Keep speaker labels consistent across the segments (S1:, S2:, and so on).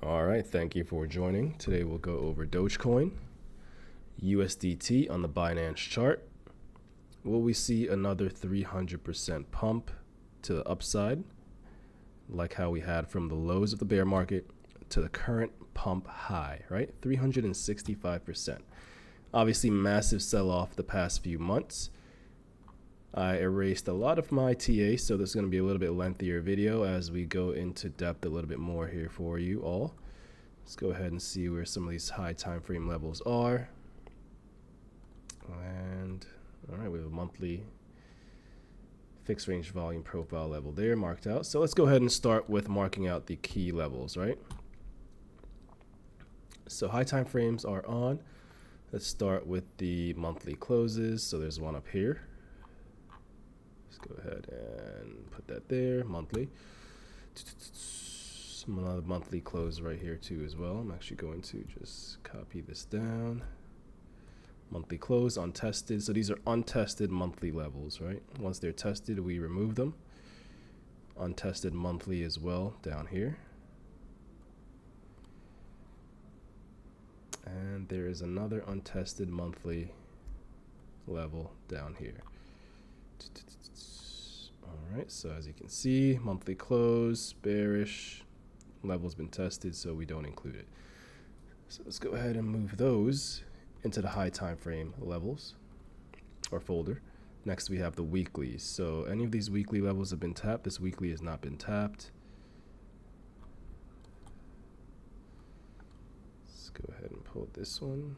S1: All right, thank you for joining. Today we'll go over Dogecoin, USDT on the Binance chart. Will we see another 300% pump to the upside, like how we had from the lows of the bear market to the current pump high, right? 365%. Obviously, massive sell-off the past few months. I erased a lot of my TA, so this is going to be a little bit lengthier video as we go into depth a little bit more here for you all. Let's go ahead and see where some of these high time frame levels are. And all right, we have a monthly fixed range volume profile level there marked out. So let's go ahead and start with marking out the key levels, right? So high time frames are on. Let's start with the monthly closes. So there's one up here. Let's go ahead and put that there, monthly. Another monthly close right here too as well. I'm actually going to just copy this down. Monthly close, untested. So these are untested monthly levels, right? Once they're tested, we remove them. Untested monthly as well down here. And there is another untested monthly level down here. All right, so as you can see, monthly close, bearish, level's been tested, so we don't include it. So let's go ahead and move those into the high time frame levels or folder. Next, we have the weeklies. So any of these weekly levels have been tapped. This weekly has not been tapped. Let's go ahead and pull this one.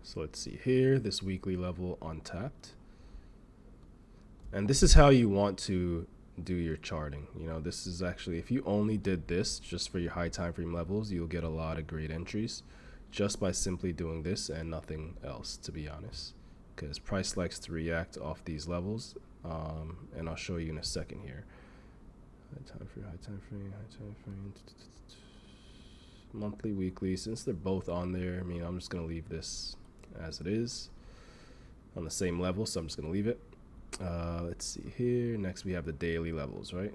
S1: So let's see here, this weekly level untapped. And this is how you want to do your charting. You know, this is actually, if you only did this just for your high time frame levels, you'll get a lot of great entries just by simply doing this and nothing else, to be honest, because price likes to react off these levels. And I'll show you in a second here. High time frame, high time frame, high time frame. Monthly, weekly, since they're both on there, I mean, I'm just going to leave this as it is on the same level, so I'm just going to leave it. Let's see here. Next we have the daily levels, right?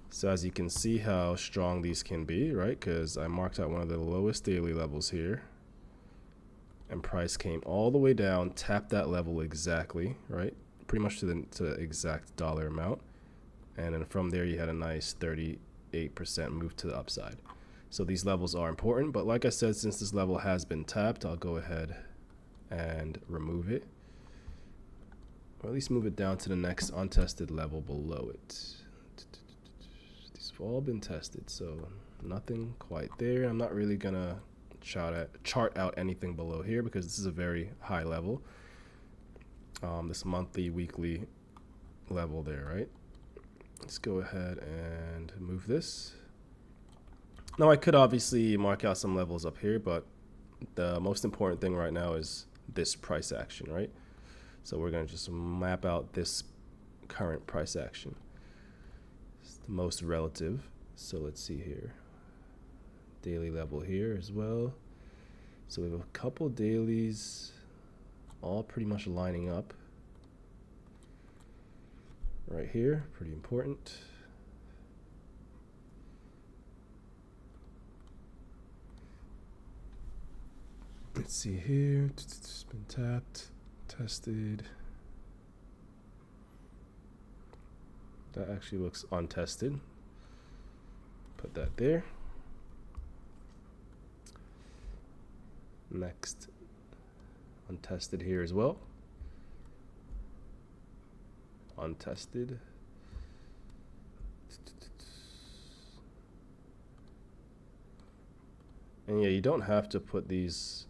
S1: So as you can see how strong these can be, right? Because I marked out one of the lowest daily levels here, and price came all the way down, tapped that level exactly, right? Pretty much to the exact dollar amount, and then from there you had a nice 38% move to the upside. So these levels are important, but like I said, since this level has been tapped, I'll go ahead and remove it, or at least move it down to the next untested level below it. These have all been tested, so nothing quite there. I'm not really gonna chart out anything below here because this is a very high level. This monthly, weekly level there, right? Let's go ahead and move this. Now I could obviously mark out some levels up here, but the most important thing right now is this price action, right? So we're going to just map out this current price action. It's the most relative. So let's see here. Daily level here as well. So we have a couple dailies all pretty much lining up right here. Pretty important. Let's see here, it's been tapped, tested. That actually looks untested. Put that there. Next, untested here as well. Untested. And yeah, you don't have to put this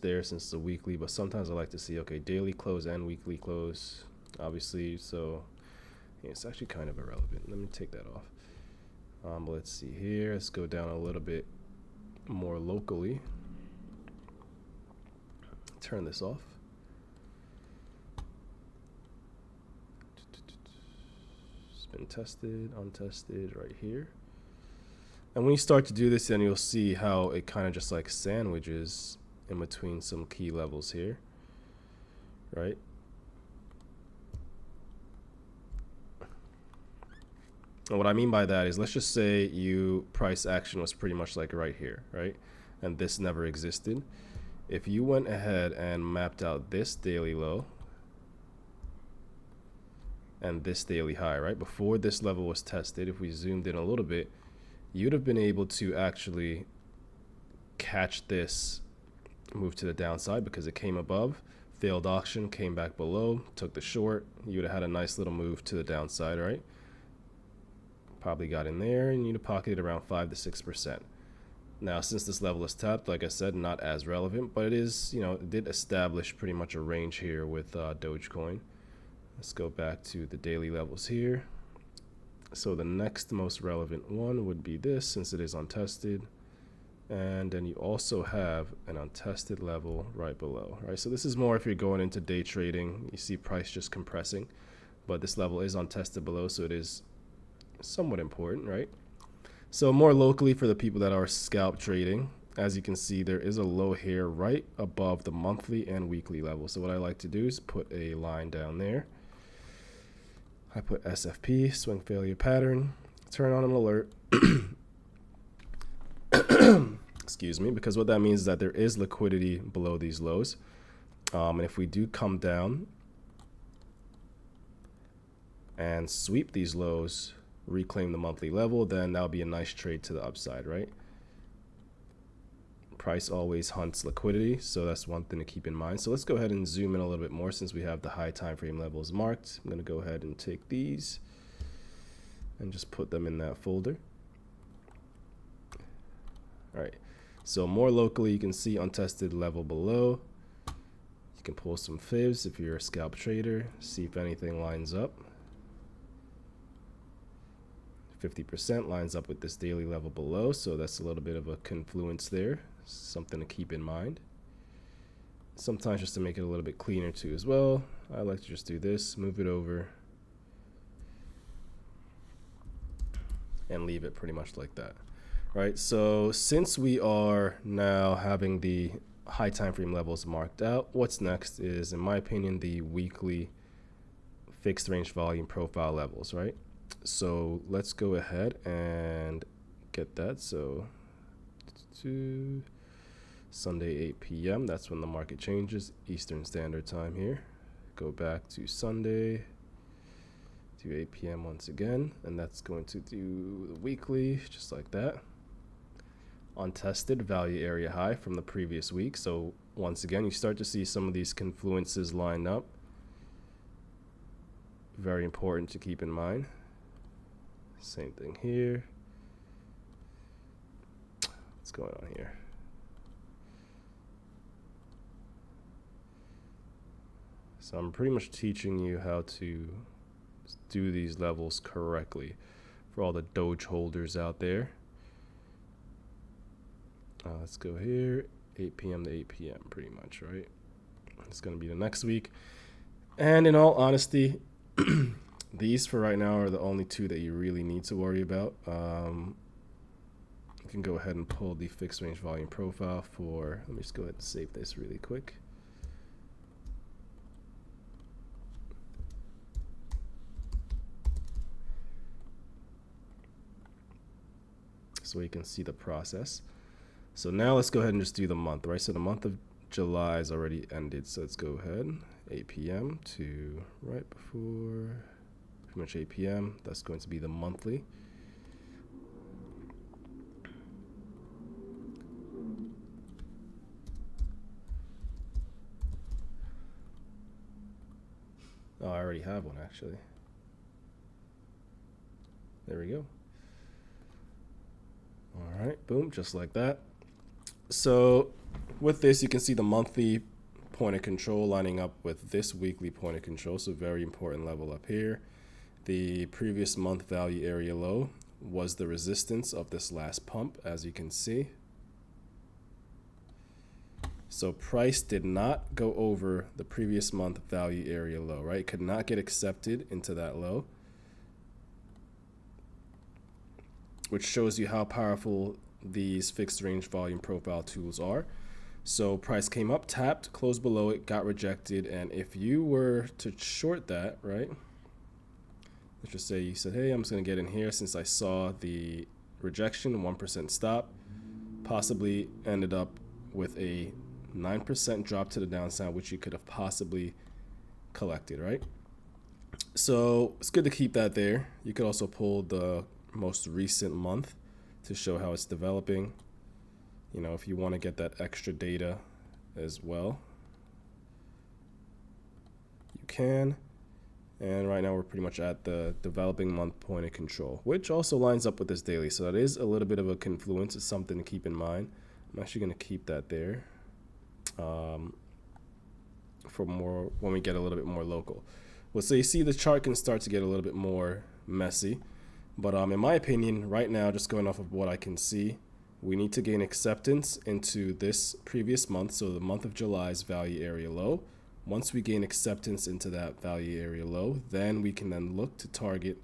S1: there since it's a weekly, but sometimes I like to see, okay, daily close and weekly close, obviously, so yeah, it's actually kind of irrelevant. Let me take that off. But let's see here, let's go down a little bit more locally. Turn this off. It's been tested, untested right here. And when you start to do this, then you'll see how it kind of just like sandwiches in between some key levels here. right? And what I mean by that is, let's just say you price action was pretty much like right here, right? And this never existed. If you went ahead and mapped out this daily low and this daily high, right? Before this level was tested, if we zoomed in a little bit, you'd have been able to actually catch this move to the downside because it came above, failed auction, came back below, took the short. You'd have had a nice little move to the downside, right? Probably got in there and you'd have pocketed around 5 to 6%. Now, since this level is tapped, like I said, not as relevant, but it is, it did establish pretty much a range here with Dogecoin. Let's go back to the daily levels here. So the next most relevant one would be this, since it is untested. And then you also have an untested level right below, right? So this is more if you're going into day trading, you see price just compressing, but this level is untested below, so it is somewhat important, right? So more locally for the people that are scalp trading, as you can see, there is a low here right above the monthly and weekly level. So what I like to do is put a line down there. I put SFP, swing failure pattern, turn on an alert. Excuse me, because what that means is that there is liquidity below these lows. And if we do come down and sweep these lows, reclaim the monthly level, then that'll be a nice trade to the upside, right? Price always hunts liquidity, so that's one thing to keep in mind. So let's go ahead and zoom in a little bit more since we have the high time frame levels marked. I'm going to go ahead and take these and just put them in that folder. All right, so more locally, you can see untested level below. You can pull some fibs if you're a scalp trader, see if anything lines up. 50% lines up with this daily level below, so that's a little bit of a confluence there, something to keep in mind. Sometimes just to make it a little bit cleaner too as well, I like to just do this, move it over, and leave it pretty much like that. Right, so since we are now having the high time frame levels marked out, what's next is, in my opinion, the weekly fixed range volume profile levels, right? So let's go ahead and get that. So to Sunday 8 p.m. that's when the market changes, Eastern Standard Time here. Go back to Sunday to 8 p.m. once again, and that's going to do the weekly just like that. Untested value area high from the previous week. So once again, you start to see some of these confluences line up. Very important to keep in mind. Same thing here. What's going on here? So I'm pretty much teaching you how to do these levels correctly for all the Doge holders out there. Let's go here, 8 p.m. to 8 p.m. pretty much, right? It's going to be the next week. And in all honesty, these for right now are the only two that you really need to worry about. You can go ahead and pull the fixed range volume profile for, let me just go ahead and save this really quick. So you can see the process. So now let's go ahead and just do the month, right? So the month of July is already ended. So let's go ahead, 8 p.m. to right before, pretty much 8 p.m. That's going to be the monthly. Oh, I already have one actually. There we go. All right, boom, just like that. So with this, you can see the monthly point of control lining up with this weekly point of control. So very important level up here. The previous month value area low was the resistance of this last pump, as you can see. So price did not go over the previous month value area low, right? It could not get accepted into that low, which shows you how powerful these fixed range volume profile tools are. So price came up, tapped, closed below it, got rejected. And if you were to short that, right? Let's just say you said, hey, I'm just going to get in here since I saw the rejection, 1% stop, possibly ended up with a 9% drop to the downside, which you could have possibly collected, right? So it's good to keep that there. You could also pull the most recent month to show how it's developing. You know, if you want to get that extra data as well, you can. And right now we're pretty much at the developing month point of control, which also lines up with this daily. So that is a little bit of a confluence. It's something to keep in mind. I'm actually going to keep that there for more when we get a little bit more local. Well, so you see the chart can start to get a little bit more messy. But in my opinion, right now, just going off of what I can see, we need to gain acceptance into this previous month. So the month of July's value area low. Once we gain acceptance into that value area low, then we can then look to target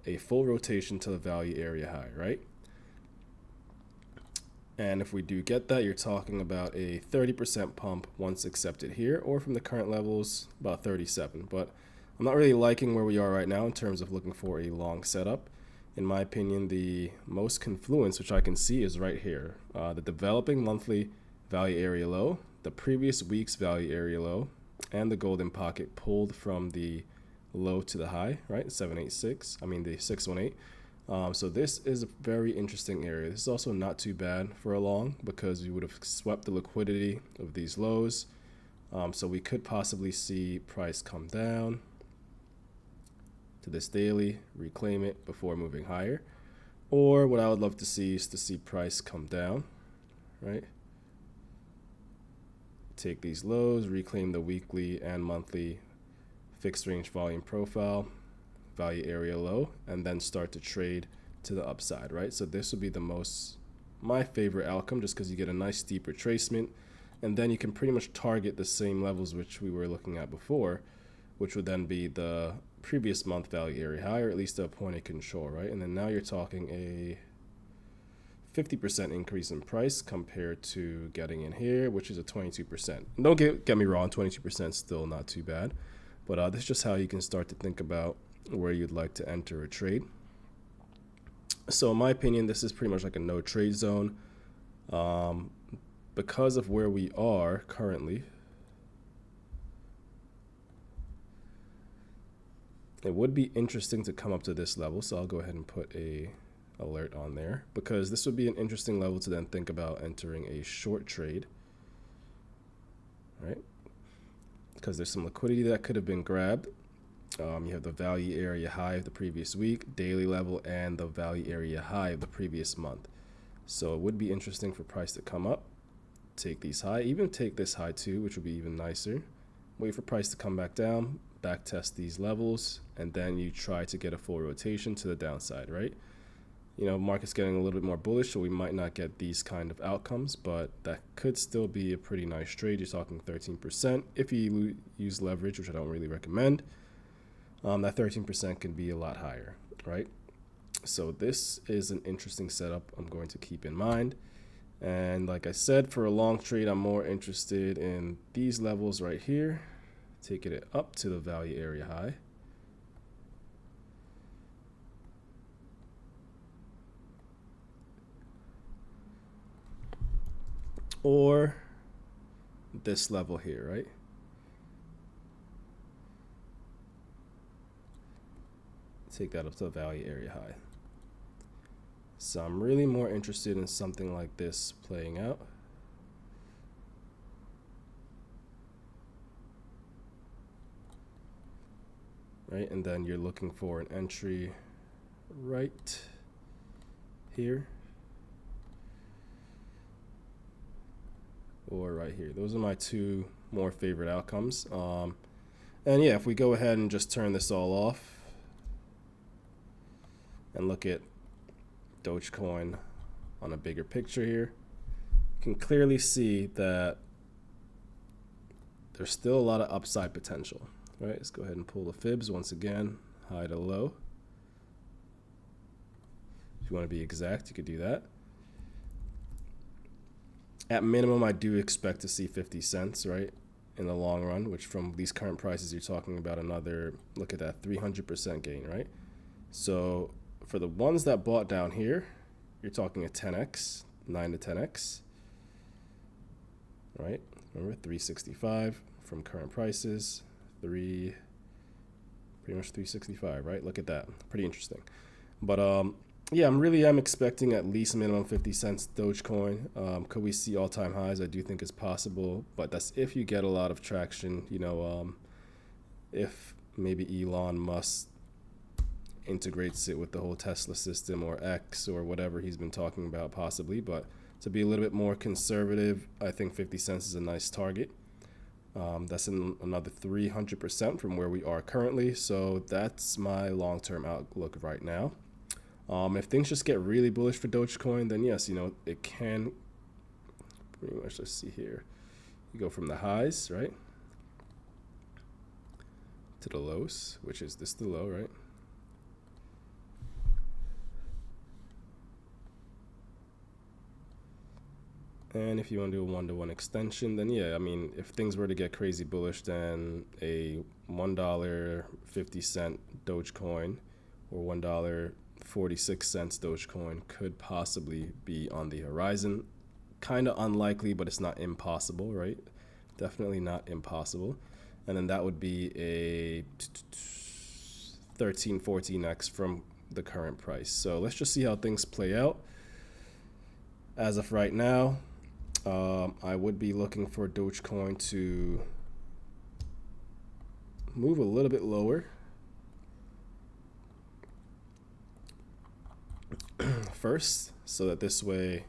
S1: a full rotation to the value area high, right? And if we do get that, you're talking about a 30% pump once accepted here, or from the current levels, about 37. But I'm not really liking where we are right now in terms of looking for a long setup. In my opinion, the most confluence, which I can see, is right here. The developing monthly value area low, the previous week's value area low, and the golden pocket pulled from the low to the high, right? The 618. So this is a very interesting area. This is also not too bad for a long because we would have swept the liquidity of these lows. So we could possibly see price come down to this daily, reclaim it before moving higher. Or what I would love to see is to see price come down, right? Take these lows, reclaim the weekly and monthly fixed range volume profile, value area low, and then start to trade to the upside, right? So this would be my favorite outcome, just because you get a nice deep retracement, and then you can pretty much target the same levels which we were looking at before, which would then be the previous month value area high, or at least a point of control, right? And then now you're talking a 50% increase in price compared to getting in here, which is a 22%. Don't get me wrong, 22% is still not too bad, but this is just how you can start to think about where you'd like to enter a trade. So in my opinion, this is pretty much like a no trade zone because of where we are currently. It would be interesting to come up to this level, so I'll go ahead and put a alert on there, because this would be an interesting level to then think about entering a short trade, right? Because there's some liquidity that could have been grabbed. You have the value area high of the previous week, daily level, and the value area high of the previous month. So it would be interesting for price to come up, take these high, even take this high too, which would be even nicer. Wait for price to come back down, back test these levels, and then you try to get a full rotation to the downside, right? You know, market's getting a little bit more bullish, so we might not get these kind of outcomes, but that could still be a pretty nice trade. You're talking 13%. If you use leverage, which I don't really recommend, that 13% can be a lot higher, right? So this is an interesting setup I'm going to keep in mind. And like I said, for a long trade, I'm more interested in these levels right here, taking it up to the value area high. Or this level here, right? Take that up to the value area high. So I'm really more interested in something like this playing out. Right, and then you're looking for an entry right here. Or right here. Those are my two more favorite outcomes. And yeah, if we go ahead and just turn this all off and look at Dogecoin on a bigger picture here, you can clearly see that there's still a lot of upside potential. Right, let's go ahead and pull the fibs once again, high to low. If you want to be exact, you could do that. At minimum, I do expect to see 50 cents, right, in the long run, which from these current prices, you're talking about another, look at that, 300% gain, right? So for the ones that bought down here, you're talking a 10x, 9 to 10x, right? Remember, 365 from current prices, pretty much 365, right? Look at that, pretty interesting. But yeah, I'm expecting at least minimum 50 cents Dogecoin. Could we see all-time highs? I do think it's possible, but that's if you get a lot of traction. You know, if maybe Elon Musk integrates it with the whole Tesla system or X or whatever he's been talking about, possibly. But to be a little bit more conservative, I think 50 cents is a nice target. That's another 300% from where we are currently. So that's my long-term outlook right now. If things just get really bullish for Dogecoin, then yes, you know, it can pretty much, let's see here. You go from the highs, right, to the lows, which is this the low, right? And if you want to do a one-to-one extension, then yeah, I mean, if things were to get crazy bullish, then a $1.50 Dogecoin or $1.46 Dogecoin could possibly be on the horizon. Kind of unlikely, but it's not impossible, right? Definitely not impossible. And then that would be a 13, 14x from the current price. So let's just see how things play out. As of right now, I would be looking for Dogecoin to move a little bit lower first, so that this way,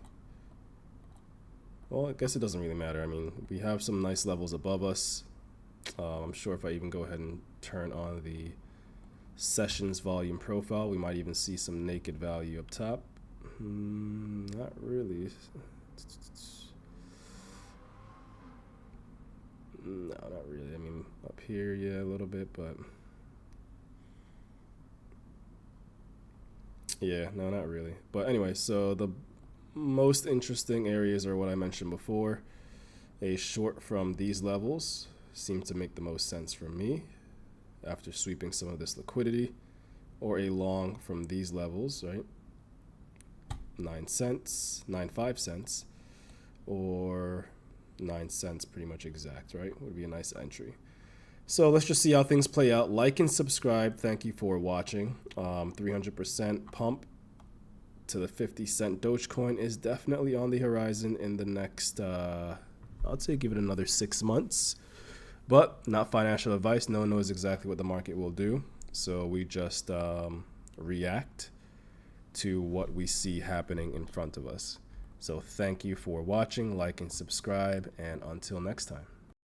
S1: well, I guess it doesn't really matter. I mean, we have some nice levels above us. I'm sure if I even go ahead and turn on the sessions volume profile, we might even see some naked value up top. Not really. No, not really. I mean, up here, yeah, a little bit, but yeah, no, not really. But anyway, so the most interesting areas are what I mentioned before. A short from these levels seemed to make the most sense for me after sweeping some of this liquidity, or a long from these levels, right? 9 cents, 95 cents, or 9 cents, pretty much exact, right? Would be a nice entry. So let's just see how things play out. Like and subscribe. Thank you for watching. 300% pump to the 50 cent Dogecoin is definitely on the horizon in the next, I'd say give it another 6 months. But not financial advice. No one knows exactly what the market will do. So we just react to what we see happening in front of us. So thank you for watching, like and subscribe, and until next time.